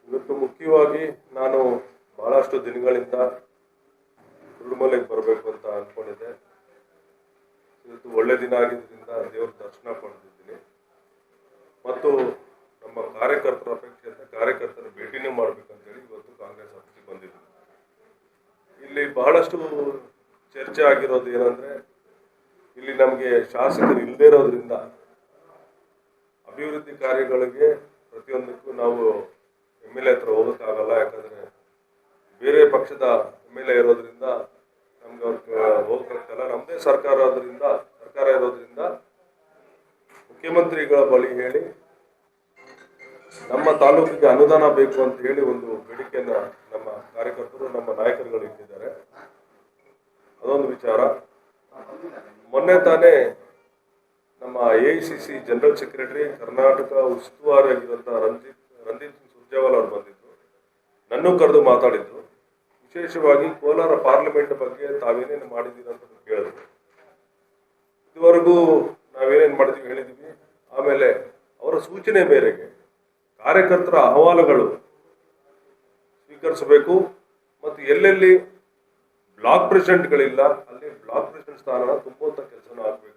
ಇವತ್ತು ಮುಖ್ಯವಾಗಿ ನಾನು ಬಹಳಷ್ಟು ದಿನಗಳಿಂದ ತಿರುಮಲೆಗೆ ಬರಬೇಕು ಅಂತ ಅನ್ಕೊಂಡಿದ್ದೆ. ಇವತ್ತು ಒಳ್ಳೆ ದಿನ ಆಗಿದ್ದರಿಂದ ದೇವರ ದರ್ಶನ ಪಡೆದಿದ್ದೀನಿ ಮತ್ತು ನಮ್ಮ ಕಾರ್ಯಕರ್ತರ ಅಪೇಕ್ಷೆಯಿಂದ ಕಾರ್ಯಕರ್ತರ ಭೇಟಿನೂ ಮಾಡಬೇಕಂತೇಳಿ ಇವತ್ತು ಕಾಂಗ್ರೆಸ್ ಆಫೀಸಿಗೆ ಬಂದಿದ್ದೀನಿ. ಇಲ್ಲಿ ಬಹಳಷ್ಟು ಚರ್ಚೆ ಆಗಿರೋದು ಏನಂದ್ರೆ, ಇಲ್ಲಿ ನಮಗೆ ಶಾಸಕರು ಇಲ್ಲದೇ ಇರೋದ್ರಿಂದ ಅಭಿವೃದ್ಧಿ ಕಾರ್ಯಗಳಿಗೆ ಪ್ರತಿಯೊಂದಕ್ಕೂ ನಾವು MLA ಹತ್ರ ಹೋಗೋಕ್ಕಾಗಲ್ಲ. ಯಾಕಂದ್ರೆ ಬೇರೆ ಪಕ್ಷದ MLA ಇರೋದ್ರಿಂದ ನಮ್ಗೆ ಅವ್ರಿಗೆ ಹೋಗಕ್ಕಾಗಲ್ಲ. ನಮ್ಮದೇ ಸರ್ಕಾರ ಇರೋದ್ರಿಂದ ಮುಖ್ಯಮಂತ್ರಿಗಳ ಬಳಿ ಹೇಳಿ ನಮ್ಮ ತಾಲೂಕಿಗೆ ಅನುದಾನ ಬೇಕು ಅಂತ ಹೇಳಿ ಒಂದು ಬೇಡಿಕೆಯನ್ನ ನಮ್ಮ ಕಾರ್ಯಕರ್ತರು, ನಮ್ಮ ನಾಯಕರುಗಳು ಇಟ್ಟಿದ್ದಾರೆ. ಅದೊಂದು ವಿಚಾರ. ಮೊನ್ನೆ ತಾನೇ ನಮ್ಮ AICC ಜನರಲ್ ಸೆಕ್ರೆಟರಿ, ಕರ್ನಾಟಕ ಉಸ್ತುವಾರಿ ಆಗಿರುವಂತಹ ರಣದೀಪ್ ಸಿಂಗ್ ಸುರ್ಜೇವಾಲಾ ಅವರು ಬಂದಿದ್ರು, ನನ್ನೂ ಕರೆದು ಮಾತಾಡಿದ್ರು. ವಿಶೇಷವಾಗಿ ಕೋಲಾರ ಪಾರ್ಲಿಮೆಂಟ್ ಬಗ್ಗೆ ತಾವೇನೇನು ಮಾಡಿದ್ದೀರಿ ಅಂತ ಕೇಳಿದ್ರು. ಇದುವರೆಗೂ ನಾವೇನೇನು ಮಾಡಿದ್ವಿ ಹೇಳಿದ್ವಿ. ಆಮೇಲೆ ಅವರ ಸೂಚನೆ ಮೇರೆಗೆ ಕಾರ್ಯಕರ್ತರ ಅಹವಾಲುಗಳು ಸ್ವೀಕರಿಸಬೇಕು ಮತ್ತು ಎಲ್ಲೆಲ್ಲಿ ಬ್ಲಾಕ್ ಪ್ರೆಸಿಡೆಂಟ್ಗಳಿಲ್ಲ ಅಲ್ಲಿ ಬ್ಲಾಕ್ ಪ್ರೆಸಿಡೆಂಟ್ ಸ್ಥಾನನ ತುಂಬುವಂತ ಕೆಲಸನ ಆಗ್ಬೇಕು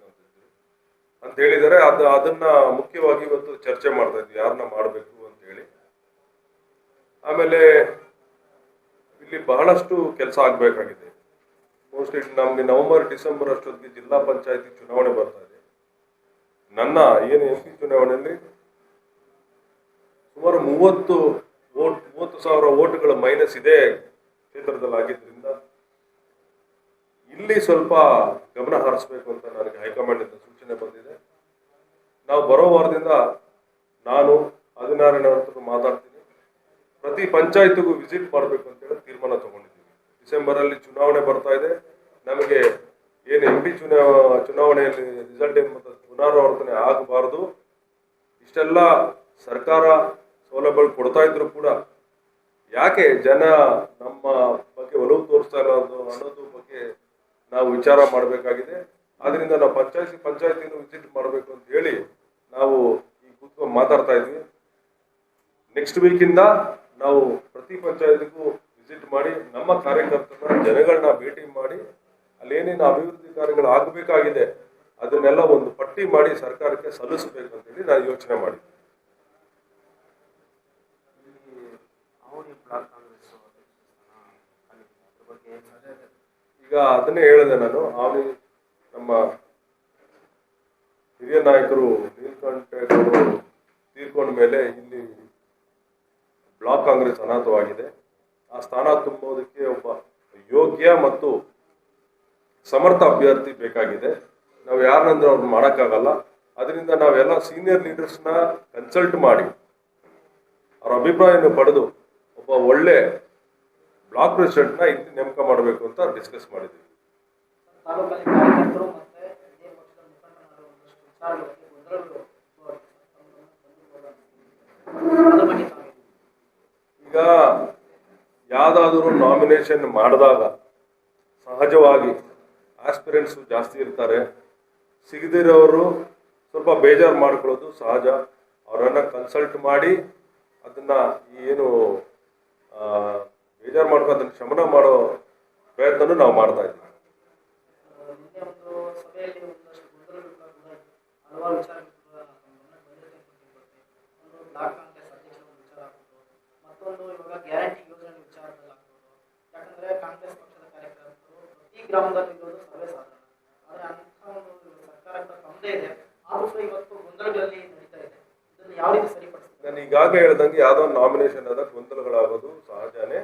ಅಂತ ಹೇಳಿದ್ದಾರೆ. ಅದನ್ನ ಮುಖ್ಯವಾಗಿ ಇವತ್ತು ಚರ್ಚೆ ಮಾಡ್ತಾ ಇದ್ವಿ, ಯಾರನ್ನ ಮಾಡಬೇಕು ಅಂತ ಹೇಳಿ. ಆಮೇಲೆ ಇಲ್ಲಿ ಬಹಳಷ್ಟು ಕೆಲಸ ಆಗ್ಬೇಕಾಗಿದೆ. ಮೋಸ್ಟ್ಲಿ ನಮ್ಗೆ ನವೆಂಬರ್ ಡಿಸೆಂಬರ್ ಅಷ್ಟೊತ್ತಿಗೆ ಜಿಲ್ಲಾ ಪಂಚಾಯತಿ ಚುನಾವಣೆ ಬರ್ತಾ ಇದೆ. ನನ್ನ ಏನು MP ಚುನಾವಣೆಯಲ್ಲಿ ಸುಮಾರು 30,000 ಓಟ್ಗಳ ಮೈನಸ್ ಇದೆ ಕ್ಷೇತ್ರದಲ್ಲಿ ಆಗಿದ್ದರಿಂದ ಇಲ್ಲಿ ಸ್ವಲ್ಪ ಗಮನ ಹರಿಸಬೇಕು ಅಂತ ನನಗೆ ಹೈಕಮಾಂಡ್ ಇಂದ ಸೂಚನೆ ಬಂದಿದೆ. ನಾವು ಬರೋ ವಾರದಿಂದ ನಾನು ಆದಿನಾರಾಯಣ ಹತ್ರ ಮಾತಾಡ್ತೀನಿ. ಪ್ರತಿ ಪಂಚಾಯತ್ಗೂ ವಿಸಿಟ್ ಮಾಡಬೇಕು ಅಂತ ಹೇಳಿ ತೀರ್ಮಾನ ತಗೊಂಡಿದ್ದೀವಿ. ಡಿಸೆಂಬರ್ ಅಲ್ಲಿ ಚುನಾವಣೆ ಬರ್ತಾ ಇದೆ. ನಮಗೆ ಏನು MP ಚುನಾವಣೆಯಲ್ಲಿ ರಿಸಲ್ಟ್ ಏನು ಪುನರಾವರ್ತನೆ ಆಗಬಾರದು. ಇಷ್ಟೆಲ್ಲ ಸರ್ಕಾರ ಸೌಲಭ್ಯಗಳು ಕೊಡ್ತಾ ಇದ್ರು ಕೂಡ ಯಾಕೆ ಜನ ನಮ್ಮ ಬಗ್ಗೆ ಒಲವು ತೋರಿಸ್ತಾ ಇಲ್ಲ ಅನ್ನೋದು ಬಗ್ಗೆ ನಾವು ವಿಚಾರ ಮಾಡಬೇಕಾಗಿದೆ. ಆದ್ರಿಂದ ನಾವು ಪಂಚಾಯತಿನೂ ವಿಸಿಟ್ ಮಾಡಬೇಕು ಅಂತ ಹೇಳಿ ನಾವು ಈ ಕೂತ್ಕೊಂಡು ಮಾತಾಡ್ತಾ ಇದ್ವಿ. ನೆಕ್ಸ್ಟ್ ವೀಕಿಂದ ನಾವು ಪ್ರತಿ ಪಂಚಾಯತಿಗೂ ವಿಸಿಟ್ ಮಾಡಿ ನಮ್ಮ ಕಾರ್ಯಕರ್ತರನ್ನ, ಜನಗಳನ್ನ ಭೇಟಿ ಮಾಡಿ ಅಲ್ಲೇನೇನು ಅಭಿವೃದ್ಧಿ ಕಾರ್ಯಗಳು ಆಗಬೇಕಾಗಿದೆ ಅದನ್ನೆಲ್ಲ ಒಂದು ಪಟ್ಟಿ ಮಾಡಿ ಸರ್ಕಾರಕ್ಕೆ ಸಲ್ಲಿಸಬೇಕು ಅಂತೇಳಿ ನಾನು ಯೋಚನೆ ಮಾಡಿ ಈಗ ಅದನ್ನೇ ಹೇಳಿದೆ ನಾನು. ನಮ್ಮ ಹಿರಿಯ ನಾಯಕರು ನೀಲಕಂಠೇಗೌಡರು ತೀರ್ಕೊಂಡ ಮೇಲೆ ಇಲ್ಲಿ ಬ್ಲಾಕ್ ಕಾಂಗ್ರೆಸ್ ಅನಾಥವಾಗಿದೆ. ಆ ಸ್ಥಾನ ತುಂಬುವುದಕ್ಕೆ ಒಬ್ಬ ಯೋಗ್ಯ ಮತ್ತು ಸಮರ್ಥ ಅಭ್ಯರ್ಥಿ ಬೇಕಾಗಿದೆ. ನಾವು ಯಾರನ್ನಂದ್ರೆ ಅವ್ರು ಮಾಡೋಕ್ಕಾಗಲ್ಲ. ಅದರಿಂದ ನಾವೆಲ್ಲ ಸೀನಿಯರ್ ಲೀಡರ್ಸ್ನ ಕನ್ಸಲ್ಟ್ ಮಾಡಿ ಅವ್ರ ಅಭಿಪ್ರಾಯವನ್ನು ಪಡೆದು ಒಬ್ಬ ಒಳ್ಳೆ ಬ್ಲಾಕ್ ಪ್ರೆಸಿಡೆಂಟ್ನ ಇಲ್ಲಿ ನೇಮಕ ಮಾಡಬೇಕು ಅಂತ ಡಿಸ್ಕಸ್ ಮಾಡಿದ್ದೀವಿ. ಈಗ ಯಾವ್ದಾದ್ರು ನಾಮಿನೇಷನ್ ಮಾಡಿದಾಗ ಸಹಜವಾಗಿ ಆಸ್ಪಿರೆಂಟ್ಸ್ ಜಾಸ್ತಿ ಇರ್ತಾರೆ. ಸಿಗದಿರೋರು ಸ್ವಲ್ಪ ಬೇಜಾರು ಮಾಡ್ಕೊಳ್ಳೋದು ಸಹಜ. ಅವರನ್ನ ಕನ್ಸಲ್ಟ್ ಮಾಡಿ ಅದನ್ನ ಏನು ಬೇಜಾರು ಮಾಡ್ಕೊಂಡು ಅದನ್ನ ಶಮನ ಮಾಡೋ ಪ್ರಯತ್ನ ನಾವು ಮಾಡ್ತಾ ಇದ್ದೀವಿ. ನಾನು ಈಗಾಗಲೇ ಹೇಳ್ದಂಗೆ ಯಾವ್ದೋ ನಾಮಿನೇಷನ್ ಆದ ಗೊಂದಲಗಳಾಗೋದು ಸಹಜನೇ.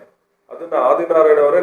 ಅದನ್ನ ಆದಿನಾರಾಯಣ ಅವರೇ